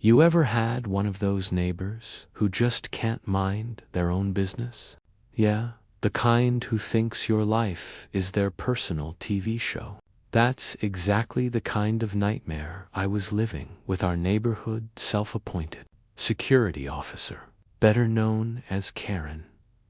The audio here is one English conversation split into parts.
You ever had one of those neighbors who just can't mind their own business? Yeah, the kind who thinks your life is their personal TV show. That's exactly the kind of nightmare I was living with our neighborhood self-appointed security officer, better known as Karen.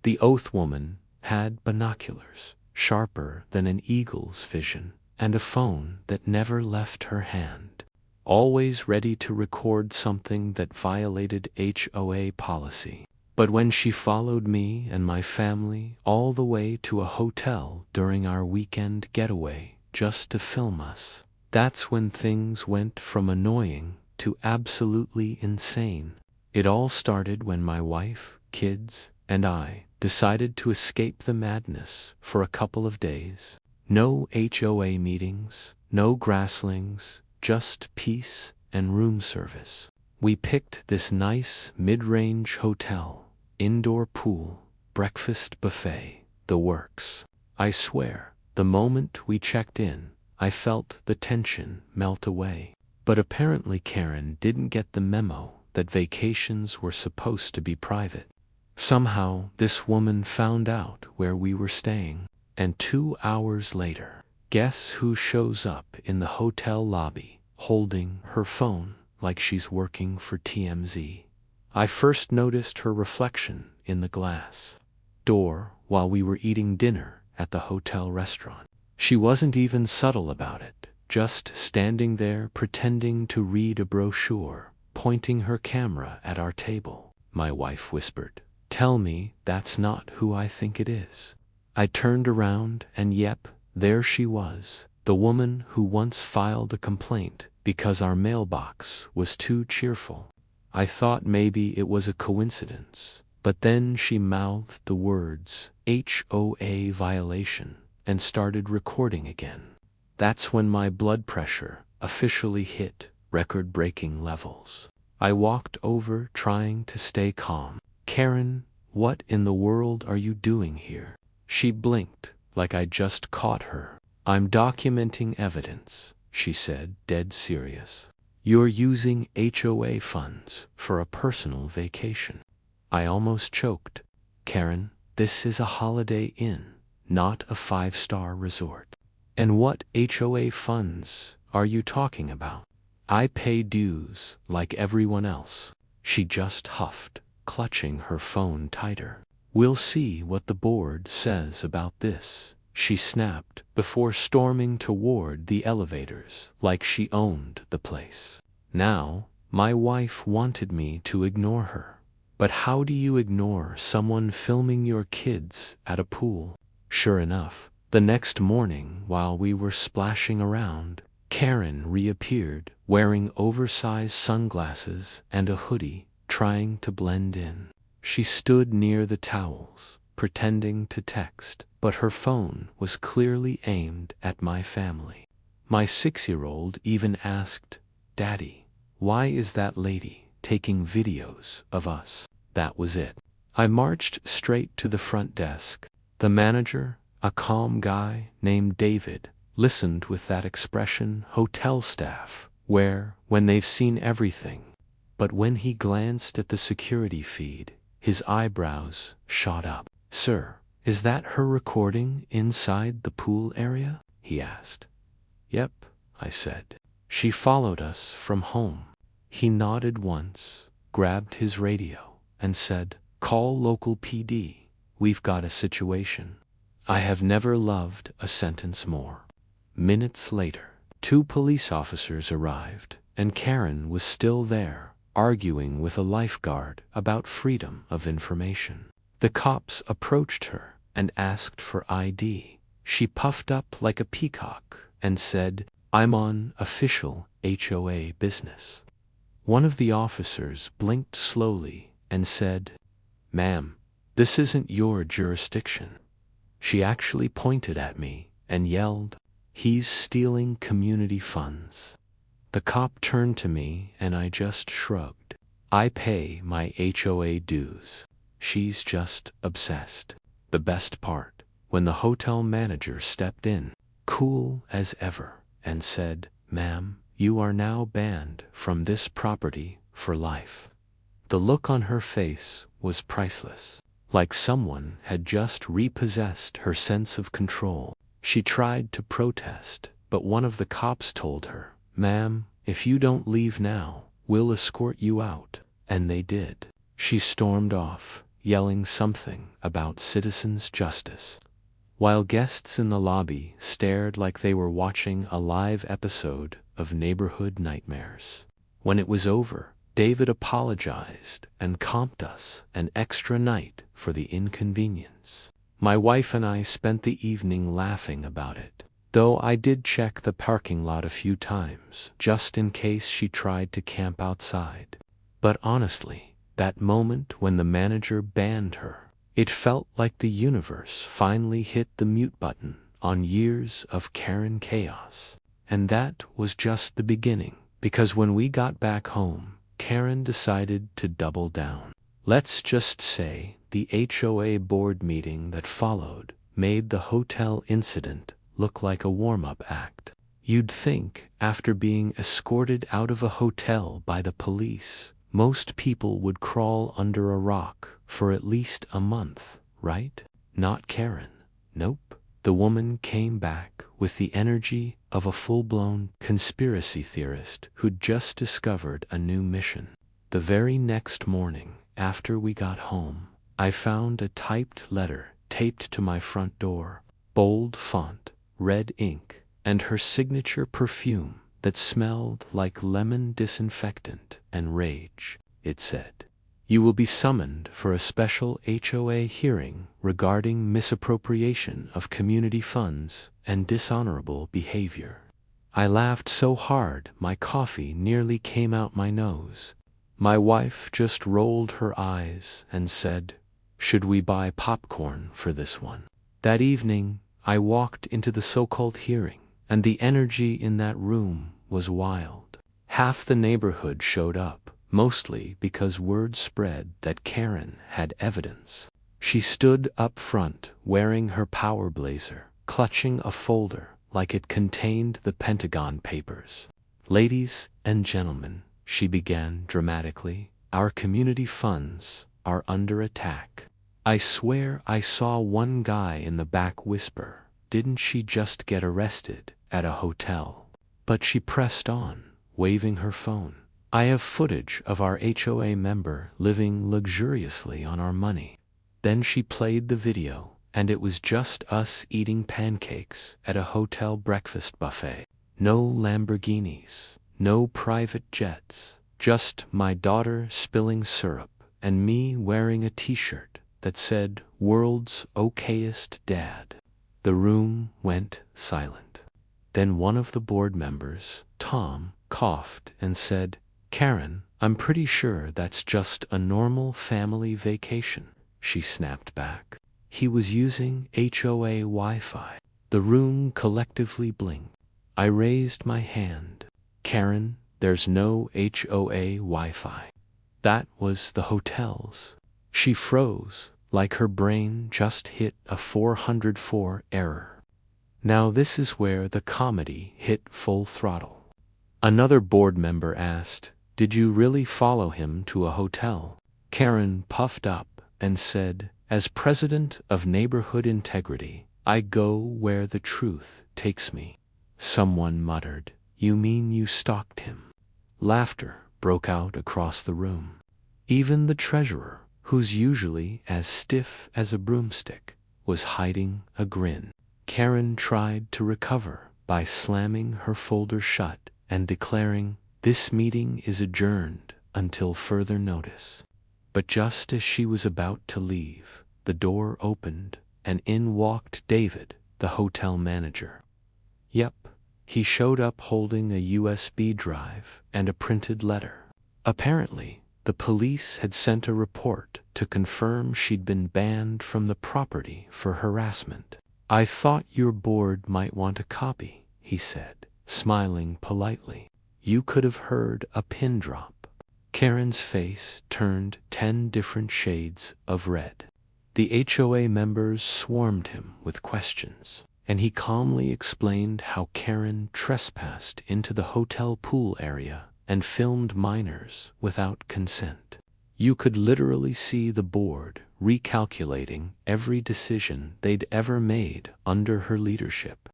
The oath woman had binoculars, sharper than an eagle's vision, and a phone that never left her hand, always ready to record something that violated HOA policy. But when she followed me and my family all the way to a hotel during our weekend getaway just to film us, that's when things went from annoying to absolutely insane. It all started when my wife, kids, and I decided to escape the madness for a couple of days. No HOA meetings, no grasslings, just peace and room service. We picked this nice mid-range hotel, indoor pool, breakfast buffet, the works. I swear, the moment we checked in, I felt the tension melt away. But apparently Karen didn't get the memo that vacations were supposed to be private. Somehow, this woman found out where we were staying, and 2 hours later, guess who shows up in the hotel lobby, holding her phone like she's working for TMZ. I first noticed her reflection in the glass door while we were eating dinner at the hotel restaurant. She wasn't even subtle about it, just standing there pretending to read a brochure, pointing her camera at our table. My wife whispered, "Tell me that's not who I think it is." I turned around and yep, there she was, the woman who once filed a complaint because our mailbox was too cheerful. I thought maybe it was a coincidence, but then she mouthed the words, HOA violation, and started recording again. That's when my blood pressure officially hit record-breaking levels. I walked over trying to stay calm. "Karen, what in the world are you doing here?" She blinked like I just caught her. "I'm documenting evidence," she said, dead serious. "You're using HOA funds for a personal vacation." I almost choked. "Karen, this is a Holiday Inn, not a 5-star resort. And what HOA funds are you talking about? I pay dues like everyone else." She just huffed, clutching her phone tighter. "We'll see what the board says about this," she snapped before storming toward the elevators like she owned the place. Now, my wife wanted me to ignore her. But how do you ignore someone filming your kids at a pool? Sure enough, the next morning while we were splashing around, Karen reappeared wearing oversized sunglasses and a hoodie, trying to blend in. She stood near the towels, pretending to text, but her phone was clearly aimed at my family. My 6-year-old even asked, "Daddy, why is that lady taking videos of us?" That was it. I marched straight to the front desk. The manager, a calm guy named David, listened with that expression hotel staff wear when they've seen everything. But when he glanced at the security feed, his eyebrows shot up. "Sir, is that her recording inside the pool area?" he asked. "Yep," I said. "She followed us from home." He nodded once, grabbed his radio, and said, "Call local PD. We've got a situation." I have never loved a sentence more. Minutes later, 2 police officers arrived, and Karen was still there, arguing with a lifeguard about freedom of information. The cops approached her and asked for ID. She puffed up like a peacock and said, "I'm on official HOA business." One of the officers blinked slowly and said, "Ma'am, this isn't your jurisdiction." She actually pointed at me and yelled, "He's stealing community funds." The cop turned to me and I just shrugged. I pay my HOA dues. She's just obsessed. The best part, when the hotel manager stepped in, cool as ever, and said, "Ma'am, you are now banned from this property for life. The look on her face was priceless, like someone had just repossessed her sense of control. She tried to protest, but one of the cops told her, "Ma'am, if you don't leave now, we'll escort you out." And they did. She stormed off, yelling something about citizens' justice, while guests in the lobby stared like they were watching a live episode of Neighborhood Nightmares. When it was over, David apologized and comped us an extra night for the inconvenience. My wife and I spent the evening laughing about it, though I did check the parking lot a few times, just in case she tried to camp outside. But honestly, that moment when the manager banned her, it felt like the universe finally hit the mute button on years of Karen chaos. And that was just the beginning, because when we got back home, Karen decided to double down. Let's just say the HOA board meeting that followed made the hotel incident look like a warm-up act. You'd think, after being escorted out of a hotel by the police, most people would crawl under a rock for at least a month, right? Not Karen. Nope. The woman came back with the energy of a full-blown conspiracy theorist who'd just discovered a new mission. The very next morning, after we got home, I found a typed letter taped to my front door, bold font, red ink, and her signature perfume that smelled like lemon disinfectant and rage. It said, "You will be summoned for a special HOA hearing regarding misappropriation of community funds and dishonorable behavior." I laughed so hard my coffee nearly came out my nose. My wife just rolled her eyes and said, "Should we buy popcorn for this one?" That evening, I walked into the so-called hearing, and the energy in that room was wild. Half the neighborhood showed up, mostly because word spread that Karen had evidence. She stood up front, wearing her power blazer, clutching a folder like it contained the Pentagon Papers. "Ladies and gentlemen," she began dramatically, "our community funds are under attack." I swear I saw one guy in the back whisper, "Didn't she just get arrested at a hotel?" But she pressed on, waving her phone. I have footage of our HOA member living luxuriously on our money. Then she played the video, and it was just us eating pancakes at a hotel breakfast buffet. No Lamborghinis, no private jets, just my daughter spilling syrup and me wearing a t-shirt that said, "World's okayest dad." The room went silent. Then one of the board members, Tom, coughed and said, "Karen, I'm pretty sure that's just a normal family vacation." She snapped back. He was using HOA Wi-Fi. The room collectively blinked. I raised my hand. "Karen, there's no HOA Wi-Fi. That was the hotel's." She froze, like her brain just hit a 404 error. Now this is where the comedy hit full throttle. Another board member asked, "Did you really follow him to a hotel?" Karen puffed up and said, "As president of Neighborhood Integrity, I go where the truth takes me." Someone muttered, "You mean you stalked him?" Laughter broke out across the room. Even the treasurer, who's usually as stiff as a broomstick, was hiding a grin. Karen tried to recover by slamming her folder shut and declaring, "This meeting is adjourned until further notice." But just as she was about to leave, the door opened and in walked David, the hotel manager. Yep, he showed up holding a USB drive and a printed letter. Apparently, the police had sent a report to confirm she'd been banned from the property for harassment. "I thought your board might want a copy," he said, smiling politely. You could have heard a pin drop. Karen's face turned 10 different shades of red. The HOA members swarmed him with questions, and he calmly explained how Karen trespassed into the hotel pool area and filmed minors without consent. You could literally see the board recalculating every decision they'd ever made under her leadership.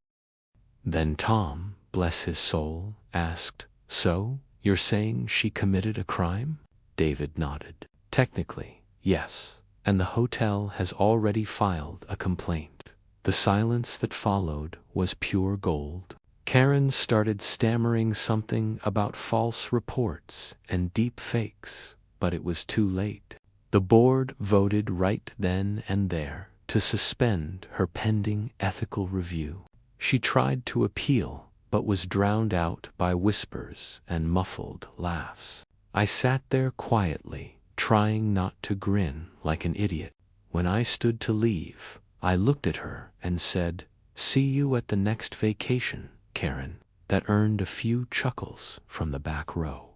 Then Tom, bless his soul, asked, "So, you're saying she committed a crime?" David nodded. "Technically, yes, and the hotel has already filed a complaint." The silence that followed was pure gold. Karen started stammering something about false reports and deep fakes, but it was too late. The board voted right then and there to suspend her pending ethical review. She tried to appeal, but was drowned out by whispers and muffled laughs. I sat there quietly, trying not to grin like an idiot. When I stood to leave, I looked at her and said, "See you at the next vacation, Karen." That earned a few chuckles from the back row.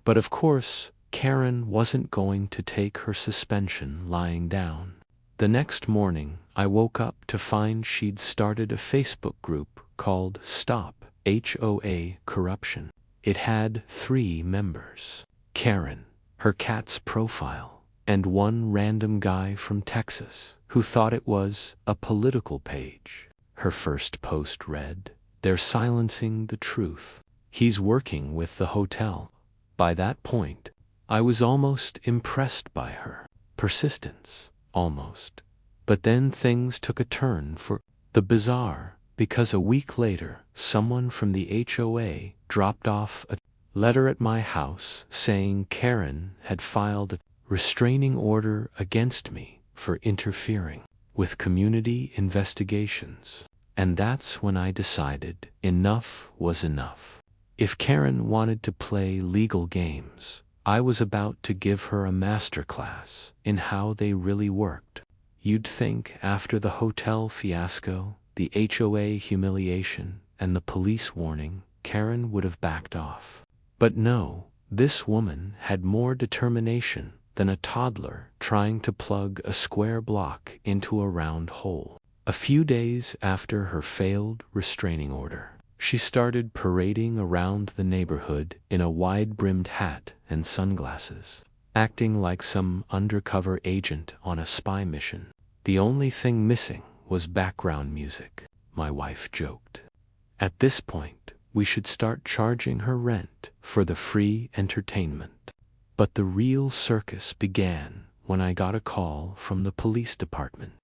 But of course, Karen wasn't going to take her suspension lying down. The next morning, I woke up to find she'd started a Facebook group called Stop HOA Corruption. It had 3 members: Karen, her cat's profile, and one random guy from Texas who thought it was a political page. Her first post read, "They're silencing the truth. He's working with the hotel." By that point, I was almost impressed by her persistence, almost. But then things took a turn for the bizarre, because a week later, someone from the HOA dropped off a letter at my house saying Karen had filed a restraining order against me for interfering with community investigations. And that's when I decided enough was enough. If Karen wanted to play legal games, I was about to give her a masterclass in how they really worked. You'd think after the hotel fiasco, the HOA humiliation, and the police warning, Karen would have backed off. But no, this woman had more determination than a toddler trying to plug a square block into a round hole. A few days after her failed restraining order, she started parading around the neighborhood in a wide-brimmed hat and sunglasses, acting like some undercover agent on a spy mission. The only thing missing was background music, my wife joked. At this point, we should start charging her rent for the free entertainment. But the real circus began when I got a call from the police department.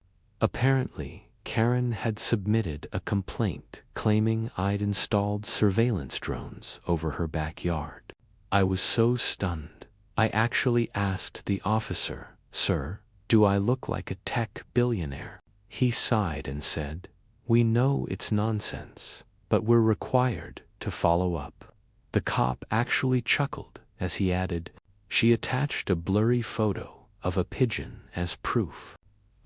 Apparently, Karen had submitted a complaint claiming I'd installed surveillance drones over her backyard. I was so stunned, I actually asked the officer, "Sir, do I look like a tech billionaire?" He sighed and said, "We know it's nonsense, but we're required to follow up." The cop actually chuckled as he added, "She attached a blurry photo of a pigeon as proof."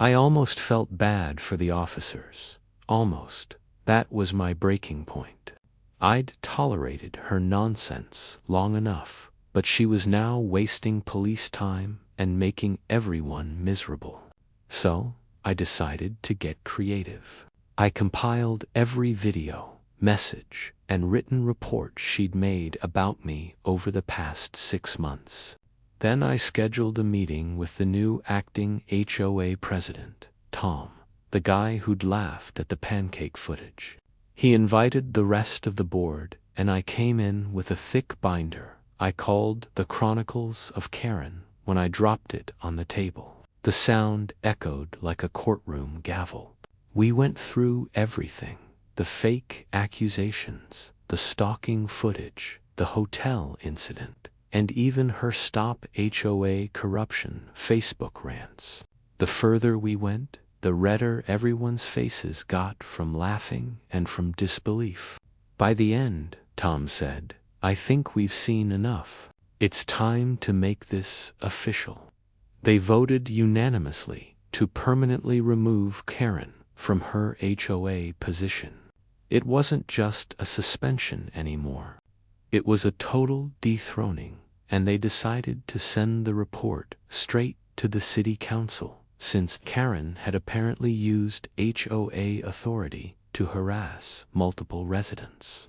I almost felt bad for the officers. Almost. That was my breaking point. I'd tolerated her nonsense long enough, but she was now wasting police time and making everyone miserable. So, I decided to get creative. I compiled every video, message, and written report she'd made about me over the past 6 months. Then I scheduled a meeting with the new acting HOA president, Tom, the guy who'd laughed at the pancake footage. He invited the rest of the board, and I came in with a thick binder I called The Chronicles of Karen when I dropped it on the table. The sound echoed like a courtroom gavel. We went through everything: the fake accusations, the stalking footage, the hotel incident, and even her Stop HOA Corruption Facebook rants. The further we went, the redder everyone's faces got from laughing and from disbelief. By the end, Tom said, "I think we've seen enough. It's time to make this official." They voted unanimously to permanently remove Karen from her HOA position. It wasn't just a suspension anymore. It was a total dethroning, and they decided to send the report straight to the city council, since Karen had apparently used HOA authority to harass multiple residents.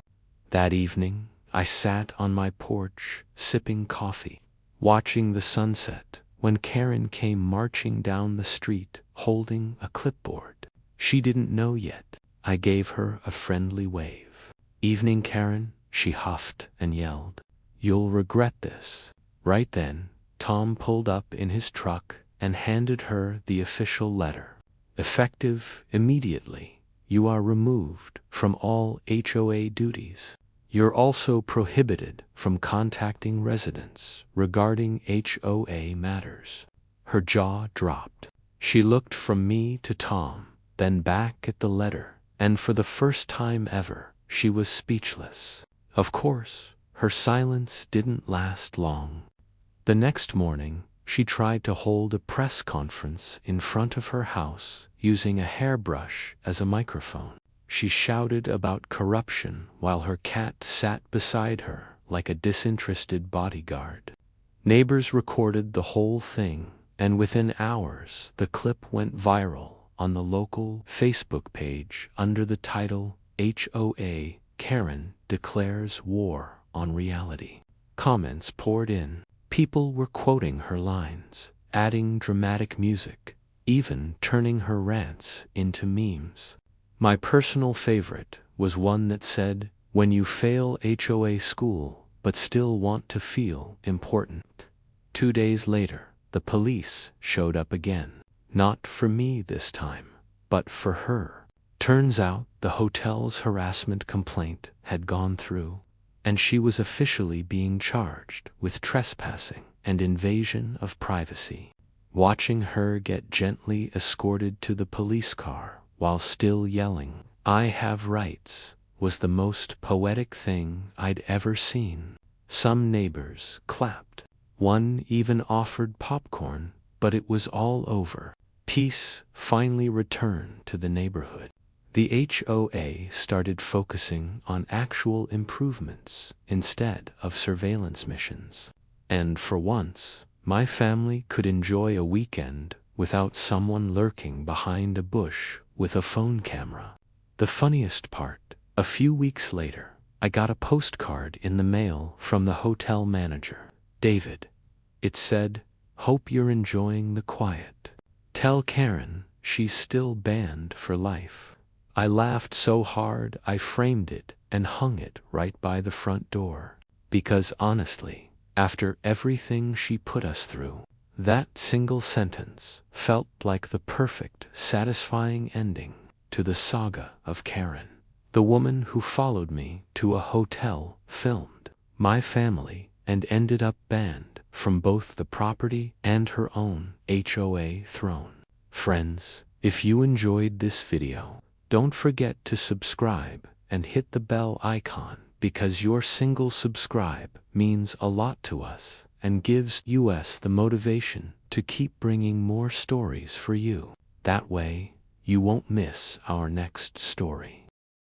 That evening, I sat on my porch, sipping coffee, watching the sunset, when Karen came marching down the street, holding a clipboard. She didn't know yet. I gave her a friendly wave. "Evening, Karen," she huffed and yelled. "You'll regret this." Right then, Tom pulled up in his truck and handed her the official letter. "Effective immediately. You are removed from all HOA duties. You're also prohibited from contacting residents regarding HOA matters." Her jaw dropped. She looked from me to Tom, then back at the letter, and for the first time ever, she was speechless. Of course, her silence didn't last long. The next morning, she tried to hold a press conference in front of her house, using a hairbrush as a microphone. She shouted about corruption while her cat sat beside her like a disinterested bodyguard. Neighbors recorded the whole thing, and within hours, the clip went viral on the local Facebook page under the title HOA Karen Declares War on Reality. Comments poured in. People were quoting her lines, adding dramatic music, even turning her rants into memes. My personal favorite was one that said, "When you fail HOA school but still want to feel important." 2 days later, the police showed up again. Not for me this time, but for her. Turns out the hotel's harassment complaint had gone through, and she was officially being charged with trespassing and invasion of privacy. Watching her get gently escorted to the police car while still yelling, "I have rights," was the most poetic thing I'd ever seen. Some neighbors clapped. One even offered popcorn, but it was all over. Peace finally returned to the neighborhood. The HOA started focusing on actual improvements instead of surveillance missions. And for once, my family could enjoy a weekend without someone lurking behind a bush with a phone camera. The funniest part, a few weeks later, I got a postcard in the mail from the hotel manager. "David," it said, "hope you're enjoying the quiet. Tell Karen she's still banned for life." I laughed so hard I framed it and hung it right by the front door. Because honestly, after everything she put us through, that single sentence felt like the perfect, satisfying ending to the saga of Karen, the woman who followed me to a hotel, filmed my family, and ended up banned from both the property and her own HOA throne. Friends, if you enjoyed this video, don't forget to subscribe and hit the bell icon, because your single subscribe means a lot to us and gives us the motivation to keep bringing more stories for you. That way, you won't miss our next story.